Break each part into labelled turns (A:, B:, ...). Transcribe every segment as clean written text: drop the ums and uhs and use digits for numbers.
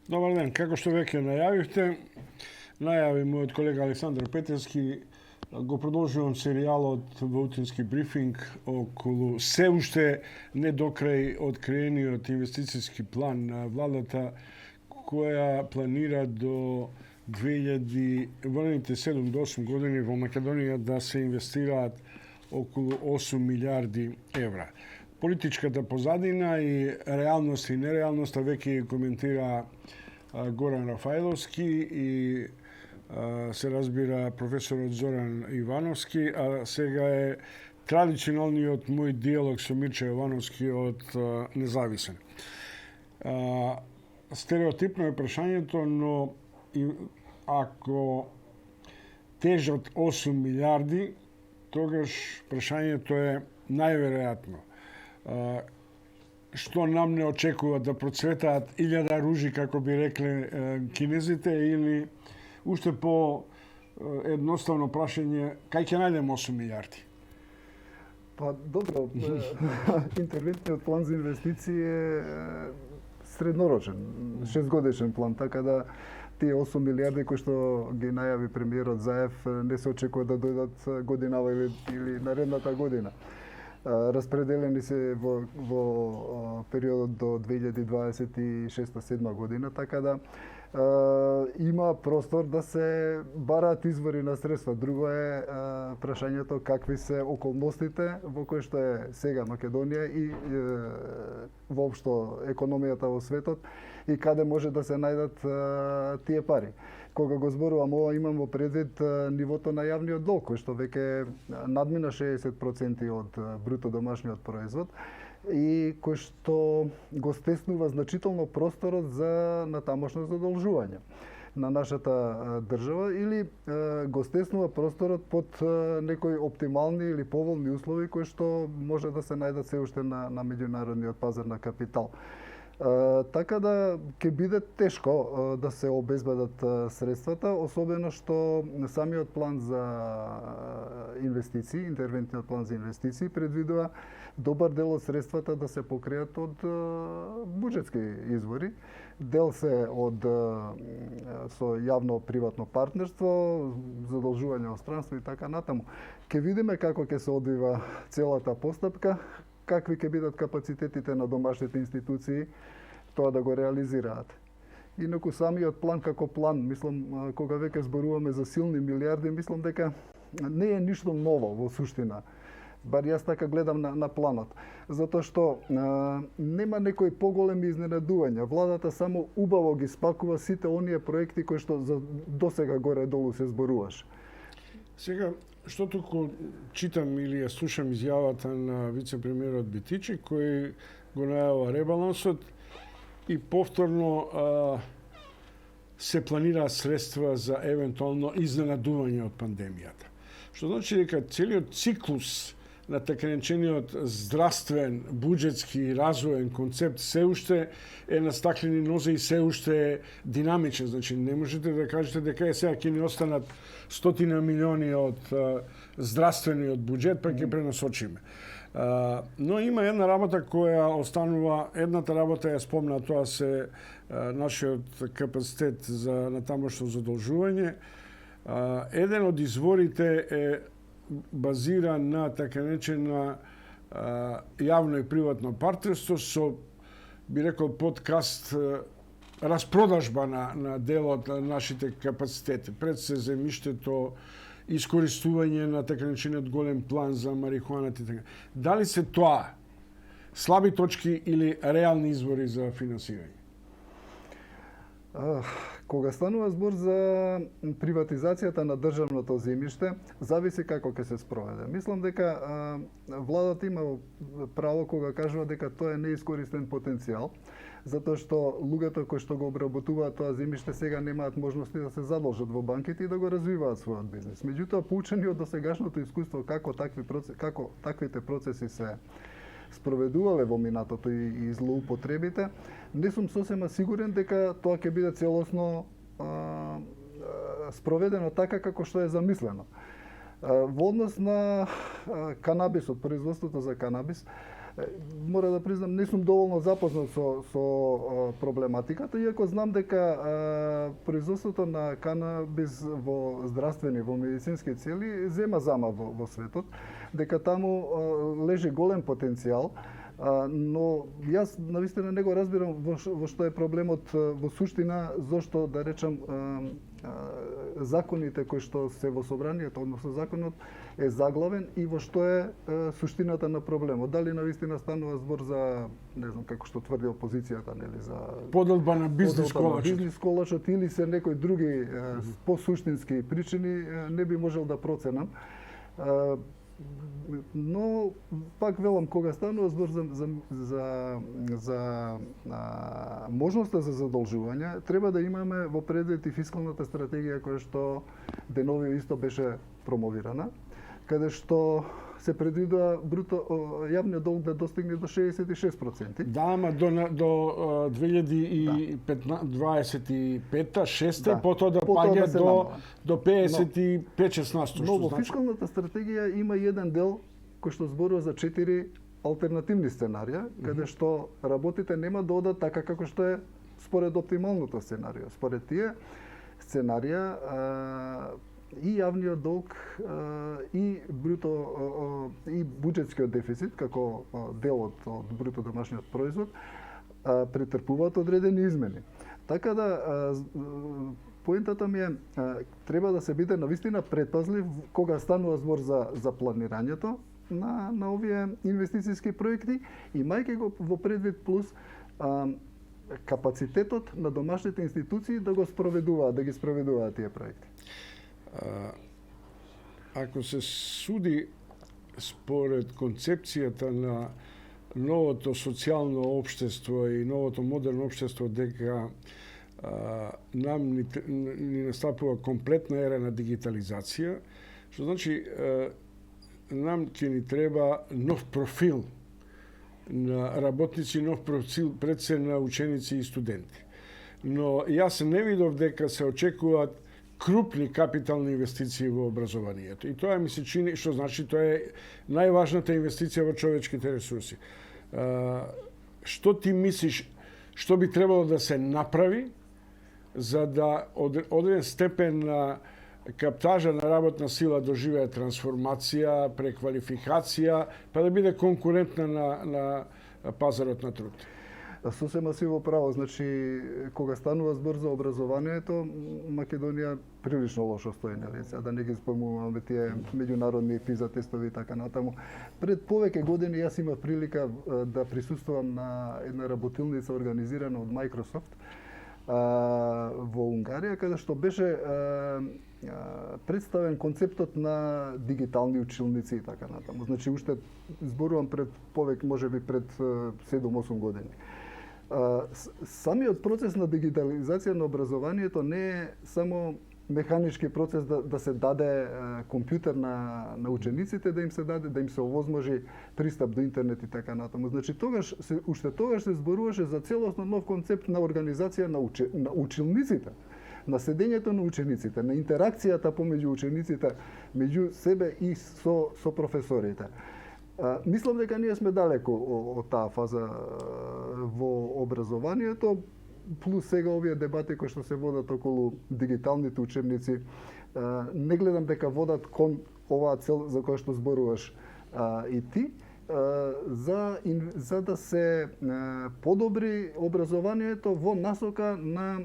A: Dobar dan, kako što веќе најавивте, најави мојот колега Александар Петерски, го продолжувам серијалот Воутински брифинг околу се уште не до крај откриениот инвестицијски план на владата, која планира до 7 до 8 години во Македонија да се инвестираат околу 8 милиарди евра. Политичката позадина и реалност и нереалноста веќе коментира Горан Рафајловски и се разбира професорот Зоран Ивановски, а сега е традиционалниот мој диалог со Мирча Јовановски од Независен. Стереотипно е прашањето, но ако тежат 8 милиарди, тогаш прашањето е најверојатно што нам не очекува да процветаат 1000 ружи, како би рекле кинезите, или уште по едноставно прашање, кај ќе најдем 8 милиарди?
B: Па добро, интервентниот план за инвестиции е среднорочен, 6-годишен план, така да тие 8 милиарди кои што ги најави премиерот Заев не се очекува да дојдат годинава или наредната година. Распределени се во периодот до 2026-2027 година, така да има простор да се бараат извори на средства. Друго е прашањето какви се околностите во кои што е сега Македонија и воопшто економијата во светот и каде може да се најдат тие пари. Кога го зборувам ова, имам во предвид нивото на јавниот долг, кој што веќе надмина 60% од бруто домашниот производ и кој што го стеснува значително просторот за натамошно задолжување на нашата држава или го стеснува просторот под некои оптимални или поволни услови кои што може да се најдат се уште на меѓународниот пазар на капитал. Така да ќе биде тешко да се обезбедат средствата, особено што самиот план за инвестиции, интервентниот план за инвестиции предвидува добар дел од средствата да се покријат од буџетски извори. Дел се од со јавно-приватно партнерство, задолжување од странство и така натаму. Ќе видиме како ќе се одвива целата постапка, какви ќе бидат капацитетите на домашните институции тоа да го реализираат. Инаку самиот план како план, мислам, кога веќе зборуваме за силни милиарди, мислам дека не е ништо ново во суштина. Бар јас така гледам на планот. Затоа што нема некои поголеми изненадувања. Владата само убаво ги спакува сите оние проекти кои што досега горе-долу се зборуваше.
A: Сега, што туку читам или ја слушам изјавата на вице-премиерот Битичи, кој го најавува ребалансот и повторно се планираат средства за евентуално изненадување од пандемијата. Што значи дека целиот циклус на така наречениот здравствен, буџетски и развоен концепт се уште е на стаклени нозе и се уште е динамичен. Значи, не можете да кажете дека сега ќе ни останат 100 милиони од здравствениот буџет, па ќе пренасочиме. Но има една работа која останува, едната работа ја спомна, тоа се нашиот капацитет за натамошно задолжување. Еден од изворите е базиран на така наречена јавно и приватно партнерство со, би рекол, подкаст распродажба на делот на нашите капацитети. Пред се земјиштето, искористување на така наречениот голем план за марихуаната и така. Дали се тоа слаби точки или реални извори за финансирање?
B: Кога станува збор за приватизацијата на државното земјиште, зависи како ќе се спроведе. Мислам дека владата има право кога кажува дека тоа е неискористен потенцијал, затоа што луѓето кои што го обработуваат тоа земјиште сега немаат можности да се задолжат во банките и да го развиваат својот бизнес. Меѓутоа, поучени од досегашното искуство како таквите процеси се спроведувале во минатото и злоупотребите, не сум сосема сигурен дека тоа ќе биде целосно спроведено така како што е замислено. Во однос на канабисот, производството за канабис, Мора да признам, не сум доволно запознат со проблематиката, иако знам дека производството на канабис во здравствени, во медицински цели зема зама во светот, дека таму лежи голем потенцијал, но јас навистина не го разбирам во што е проблемот во суштина, зошто да речам законите кои што се во собранието, односно законот е заглавен и во што е суштината на проблемот. Дали навистина станува збор за, не знам како што тврди опозицијата, нели, за
A: Поделба на бизнис колачот.
B: Бизнис колачот или се некои други посуштински причини, не би можел да проценам. Но пак велам, кога станува збор за можноста за задолжување, треба да имаме во предвид и фискалната стратегија која што денови исто беше промовирана, каде што се предвидува јавниот долг да достигне до 66%.
A: Да, ама до 2025-6 и потоа да паѓа до 55-16.
B: Но во фискалната стратегија има еден дел кој што зборува за 4 алтернативни сценарија, каде што работите нема да одат така како што е според оптималното сценарио. Според тие сценарија и јавниот долг и и буџетскиот дефицит како дел од бруто домашниот производ претрпуваат одредени измени. Така да поентата ми е треба да се биде навистина предпазлив кога станува збор за планирањето на овие инвестициски проекти, имајќи го во предвид плюс капацитетот на домашните институции да ги спроведуваат тие проекти.
A: Ако се суди според концепцијата на новото социјално општество и новото модерно општество, дека нам ни настапува комплетна ера на дигитализација, што значи нам ќе ни треба нов профил на работници, нов профил пред се на ученици и студенти. Но јас не видов дека се очекуваат крупни капитални инвестиции во образованието. И тоа ми се чини, што значи тоа е најважната инвестиција во човечките ресурси. Што ти мислиш, што би требало да се направи за да одреден степен на каптажа на работна сила доживее трансформација, преквалификација, па да биде конкурентна на пазарот на труд?
B: Сосема си во право, значи кога станува збор за образованието, Македонија прилично лошо стои, нели, да не ги спомнуваме тие меѓународни PISA тестови и така натаму. Пред повеќе години јас имав прилика да присуствувам на една работилница организирана од Microsoft во Унгарија, каде што беше представен концептот на дигитални училници и така натаму. Значи уште зборувам пред повеќе, можеби пред 7-8 години. Самиот процес на дигитализација на образованието не е само механички процес да се даде компјутер на учениците, да им се даде, да им се овозможи пристап до интернет и така натаму. Значи уште тогаш се зборуваше за целосно нов концепт на организација на училниците, на седењето на учениците, на интеракцијата помеѓу учениците, меѓу себе и со професорите. Мислам дека ние сме далеко од таа фаза во образованието, плюс сега овие дебати кои што се водат околу дигиталните учебници, не гледам дека водат кон оваа цел за која што зборуваш и ти, за да се подобри образованието во насока на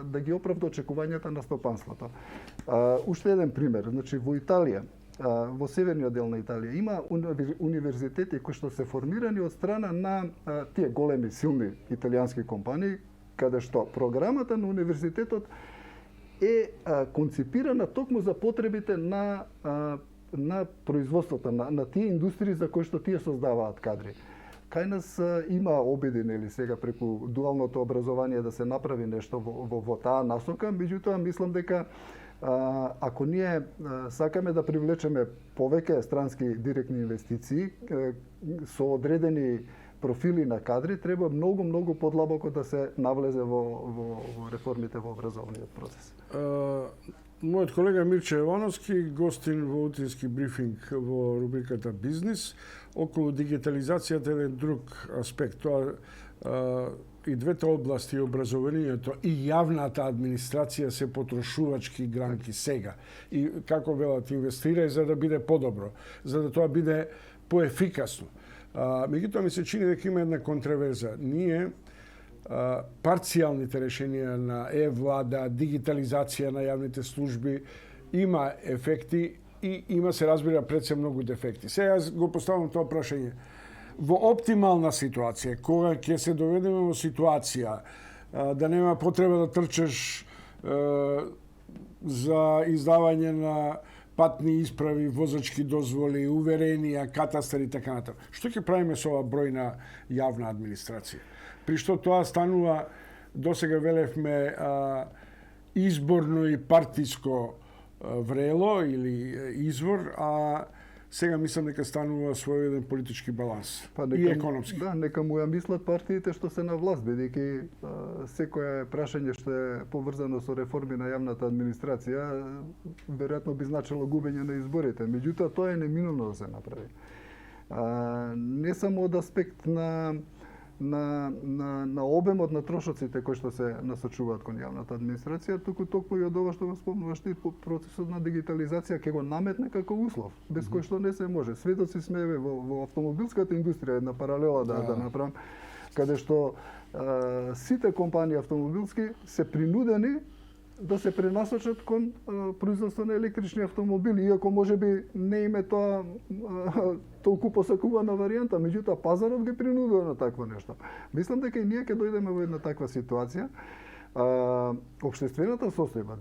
B: да ги оправда очекувањата на стопанството. Уште еден пример, значи во Италија, во северниот дел на Италија има универзитети кои што се формирани од страна на тие големи силни италијански компании, каде што програмата на универзитетот е конципирана токму за потребите на производството, на тие индустрии за кои што тие создаваат кадри. Кај нас има обиди, нели, сега преку дуалното образование да се направи нешто во таа насока, меѓутоа мислам дека ако ние сакаме да привлечеме повеќе странски директни инвестиции со одредени профили на кадри, треба многу подлабоко да се навлезе во реформите во образовниот процес.
A: Мојот колега Мирче Јовановски, гостин во утински брифинг во рубриката Бизнис, околу дигитализацијата еден друг аспект. Тоа и двете области, образованието и јавната администрација се потрошувачки гранки сега. И како велат, инвестирај за да биде подобро, за да тоа биде поефикасно. Меѓутоа ми се чини дека има една контраверза. Ние парцијалните решенија на влада, дигитализација на јавните служби има ефекти и има, се разбира, пред се многу дефекти. Сега го поставам тоа прашање. Во оптимална ситуација, кога ќе се доведеме во ситуација да нема потреба да трчаш за издавање на патни исправи, возачки дозволи, уверенија, катастар и така натаму. Што ќе правиме со ова бројна јавна администрација? При што тоа станува, досега велевме, изборно и партиско врело или извор, а сега мислам дека станува своједен политички баланс и економски.
B: Да, нека му ја мислат партиите што се на власт, бидејќи секое прашање што е поврзано со реформи на јавната администрација веројатно би значило губење на изборите. Меѓутоа тоа е неминовно да се направи. Не само од аспект на обемот на трошоците кои што се насочуваат кон јавната администрација, туку токму и од ова што го спомнуваш ти, процесот на дигитализација ќе го наметне како услов, без кој што не се може. Сведоци сме во автомобилската индустрија, една паралела да направам, каде што сите компании автомобилски се принудени да се пренасочат кон производство на електрични автомобили, иако можеби не име тоа толку посакувана варијанта, меѓутоа пазарот ги принудува на такво нешто. Мислам дека и ние ќе дојдеме во една таква ситуација. Општествената состојба,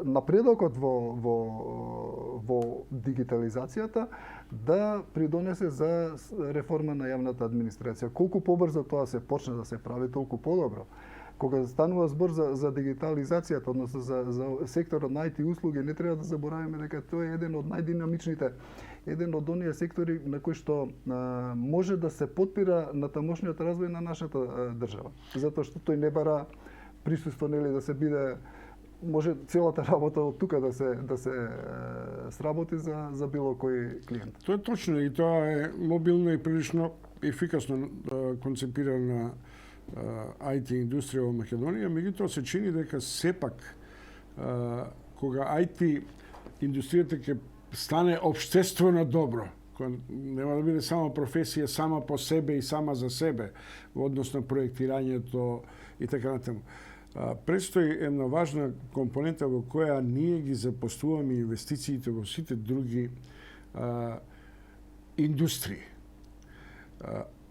B: напредокот во дигитализацијата да придонесе за реформа на јавната администрација. Колку побрзо тоа се почне да се прави, толку подобро. Кога станува збор за дигитализацијата, односно за секторот на IT услуги, не треба да забораваме дека тоа е еден од најдинамичните, еден од оние сектори на кои што може да се потпира натамошниот развој на нашата држава. Затоа што тој не бара присуство, нели, да се биде, може целата работа од тука да се сработи за било кој клиент.
A: Тоа е точно и тоа е мобилно и прилично ефикасно концепирана IT индустрија во Македонија, меѓутоа се чини дека сепак кога IT индустријата ќе стане општествено добро, кога нема да биде само професија сама по себе и сама за себе во однос на проектирањето и така натаму. Предстои една важна компонента во која ние ги запослуваме инвестициите во сите други индустрии.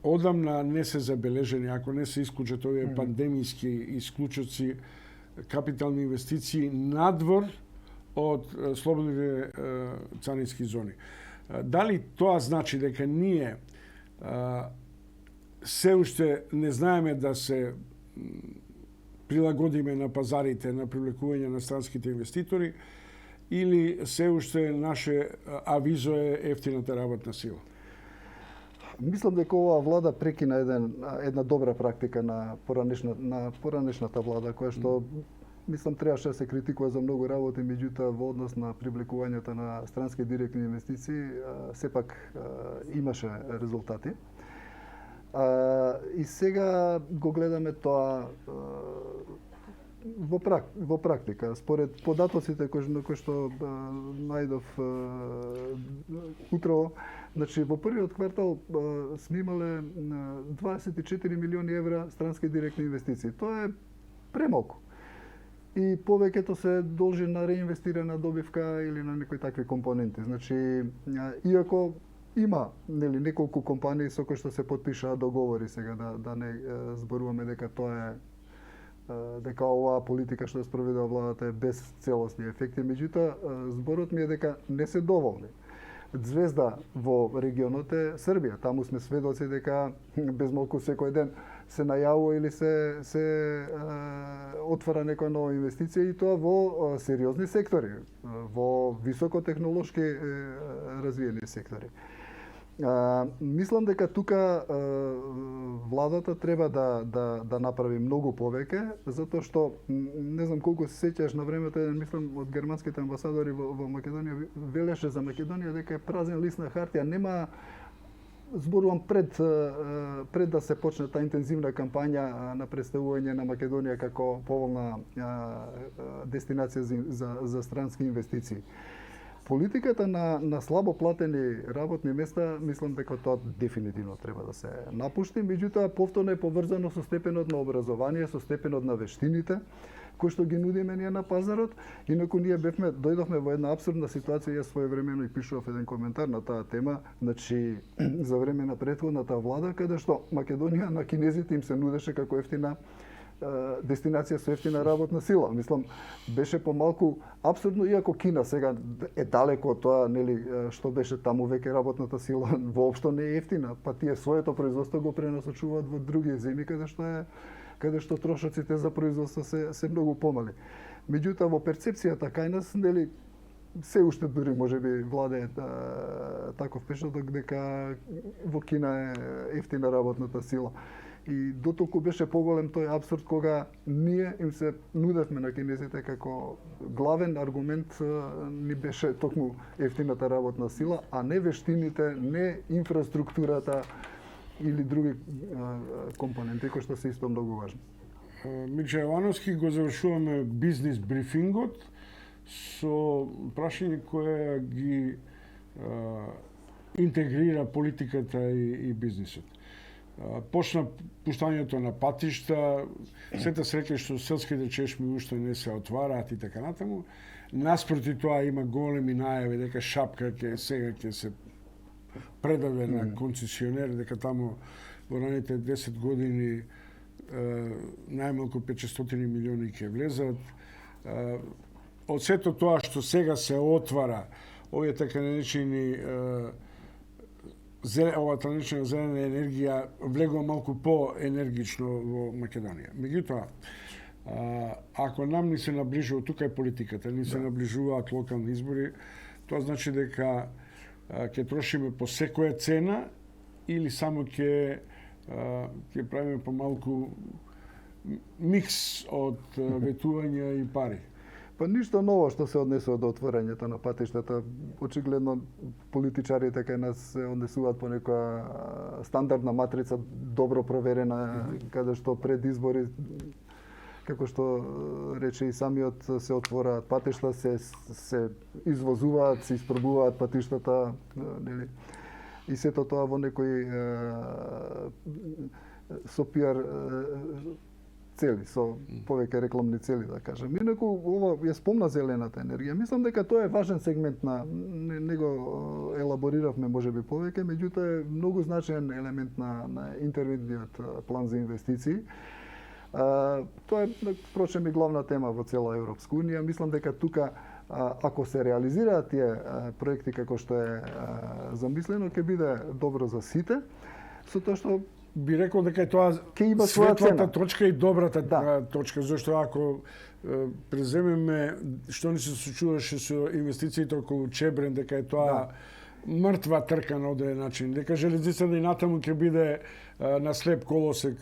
A: Одамна не се забележени, ако не се исклучат овие пандемиски исклучоци, капитални инвестиции надвор од слободните царински зони. Дали тоа значи дека ние се уште не знаеме да се прилагодиме на пазарите на привлекување на странските инвеститори, или се уште наше авизо е ефтината работна сила?
B: Мислам дека оваа влада прекина една добра практика на поранешната влада, која што мислам требаше да се критикува за многу работи, меѓутоа во однос на привлекувањето на странски директни инвестиции сепак имаше резултати. И сега го гледаме тоа во практика. Според податоците кои што најдов утрово, значи во првиот квартал сме имале 24 милиони евра странски директни инвестиции. Тоа е премалку. И повеќето се должи на реинвестирана добивка или на некои такви компоненти. Значи, иако има неколку компании со кои што се потпишаа договори, сега да не зборуваме дека тоа е дека оваа политика што спроведува владата е без целосни ефекти, меѓутоа зборот ми е дека не се доволни. Звезда во регионот е Србија. Таму сме сведоци дека безмалку секој ден се најавува или се отвара некоја нова инвестиција, и тоа во сериозни сектори, во високотехнолошки развиени сектори. Мислам дека тука владата треба да направи многу повеќе, затоа што не знам колку се сеќаш на времето, мислам од германските амбасадори во Македонија велеше за Македонија дека е празен лист на хартија, нема зборувам пред да се почне таа интензивна кампања на представување на Македонија како поволна дестинација за странски инвестиции. Политиката на слабо платени работни места, мислам дека тоа дефинитивно треба да се напушти, меѓутоа повторно е поврзано со степенот на образование, со степенот на вештините кои што ги нудиме ние на пазарот. Инаку ние дојдовме во една апсурдна ситуација, јас своевремено и пишував еден коментар на таа тема, значи за време на претходната влада, каде што Македонија на кинезите им се нудеше како ефтина дестинација со ефтина работна сила. Мислам, беше помалку апсурдно, иако Кина сега е далеко од тоа, нели, што беше таму веќе работната сила воопшто не е ефтина, па тие своето производство го пренасочуваат во други земји каде што трошоците за производство се многу помали. Меѓутоа во перцепцијата кај нас, нели, се уште дури можеби владее таков пешоток дека во Кина е ефтина работната сила. И дотолку беше поголем тој апсурд кога ние им се нудевме на кинезите како главен аргумент ни беше токму ефтината работна сила, а не вештините, не инфраструктурата или други компоненти кои што се исто многу важни.
A: Мијче Јовановски, го завршуваме бизнис брифингот со прашање кое ги интегрира политиката и бизнисот. Почна пуштањето на патишта, сета среќа што селските чешми уште не се отвараат и така натаму. Наспроти тоа има големи најави дека Шапка сега ќе се предаде на концесионер, дека таму во наredните 10 години најмалку 500 милиони ќе влезат. Од сето тоа што сега се отвара, овие така наречени овата наречена зелена енергија влегува малку по-енергично во Македонија. Меѓутоа, ако нам ни се наближува, тука е политиката, ни се наближуваат локални избори, тоа значи дека ќе трошиме по секоја цена или само ќе правиме помалку микс од ветувања и пари.
B: Па ништо ново што се однесува до отворањето на патиштата. Очигледно политичарите кај нас се однесуваат по некоја стандардна матрица, добро проверена, каде што пред избори, како што рече и самиот, се отвораат патишта, се извозуваат, се испробуваат патиштата, нели? И сето тоа во некои со пиар цели, со повеќе рекламни цели, да кажем. Инаку, ова ја спомна зелената енергија. Мислам дека тоа е важен сегмент не го елабориравме можеби повеќе, меѓутоа е многу значаен елемент на интервентниот план за инвестиции. Тоа е, впрочем, и главна тема во цела Европска унија. Мислам дека тука, ако се реализираат тие проекти како што е замислено, ќе биде добро за сите, со тоа што
A: би рекол дека тоа
B: има
A: светлата точка и добрата точка, зашто ако преземеме што ни се случуваше со инвестициите околу Чебрен, дека е тоа мртва трка на одреден начин, дека железницата и натаму ќе биде на слеп колосек,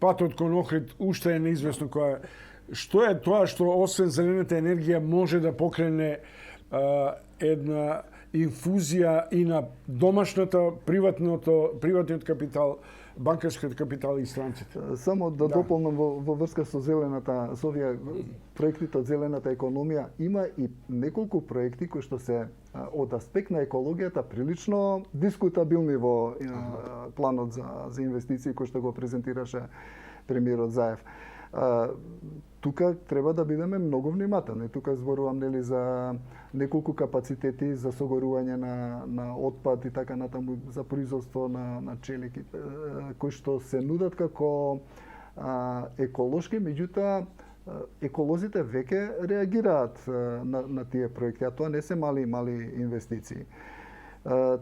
A: патот кон Охрид уште е неизвестно која. Што е тоа што освен зелената енергија може да покрене една инфузија и на домашната, приватниот капитал, банкарскиот капитал и странците.
B: Само да дополнам во врска со зелената, со овие проектите од зелената економија, има и неколку проекти кои што се од аспект на екологијата прилично дискутабилни во планот за инвестиции кој што го презентираше премиерот Заев. Тука треба да бидеме многу внимателни. Тука зборувам, нели, за неколку капацитети за согорување на отпад и така натаму, за производство на челики, кои што се нудат како еколошки, меѓутоа еколозите веќе реагираат на тие проекти, а тоа не се мали инвестиции.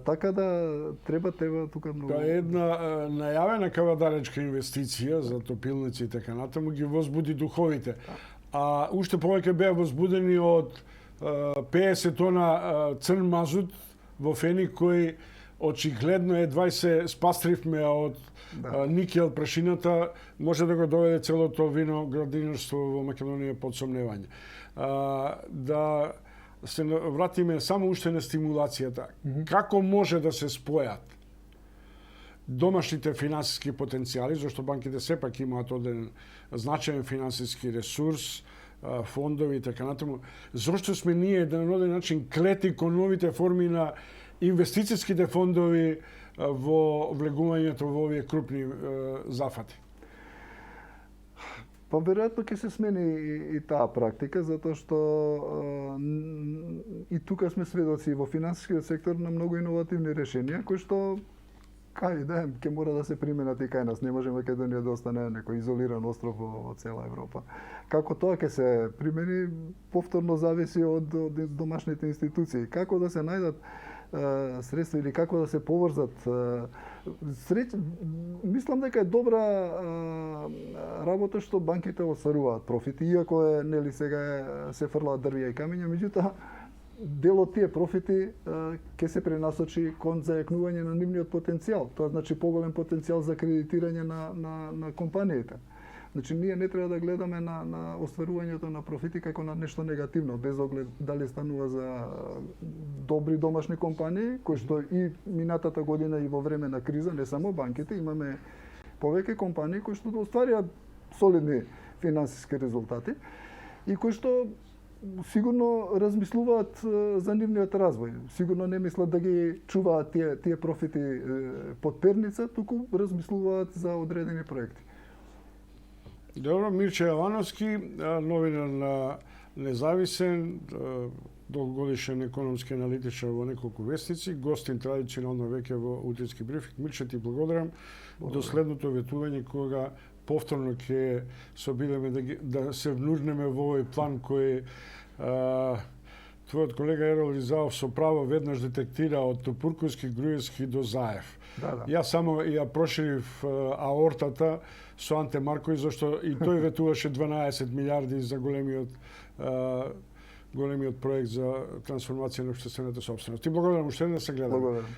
B: Така да треба тука многу.
A: Тоа е една најавена кавадаречка инвестиција за топилници и така натаму ги возбуди духовите. А уште повеќе беа возбудени од 50 тона црн мазут во фени кој очигледно едва се спастривме од никел прашината, може да го доведе целото виноградинарство во Македонија под сомневање. Да се вратиме само уште на стимулацијата. Како може да се спојат домашните финансиски потенцијали, зашто банките сепак имаат оден значаен финансиски ресурс, фондови и така натаму. Зошто сме ние на оден начин клети кон новите форми на инвестицијските фондови во влегувањето во овие крупни зафати?
B: Па веројатно ќе се смени и таа практика, затоа што и тука сме сведоци во финансискиот сектор на многу иновативни решенија кои што ќе мора да се применат и кај нас. Не може Македонија да остане некој изолиран остров во цела Европа. Како тоа ќе се примени, повторно зависи од домашните институции. Како да се најдат средства или како да се поврзат. Мислам дека е добра работа што банките остваруваат профити, иако нели сега се фрлаат дрвја и камиња, меѓутоа дел од тие профити ќе се пренасочи кон зајакнување на нивниот потенцијал. Тоа значи поголем потенцијал за кредитирање на компаниите. Значи, ние не треба да гледаме на остварувањето на профити како на нешто негативно, без оглед дали станува за добри домашни компании, кои што и минатата година и во време на криза, не само банките, имаме повеќе компании кои што остварија солидни финансиски резултати и кои што сигурно размислуваат за нивниот развој. Сигурно не мислат да ги чуваат тие профити под перница, туку размислуваат за одредени проекти.
A: Добро, Мирче Јовановски, новинар на Независен, долгогодишен економски аналитичар во неколку вестници, гостин традиционално веќе во утрински брифинг. Мирче, ти благодарам. До следното ветување кога повторно ќе се обидеме да се внурнеме во овој план кој твојот колега Ерол Ризаов со право веднаш детектира од Топурковски, Груевски до Заев.
B: Да.
A: Јас само ја проширив аортата со Анте Марковиќ, зашто и тој ветуваше 12 милиарди за големиот проект за трансформација на општествената сопственост. Ти благодарам уште еднаш, се гледаме.
B: Благодарам.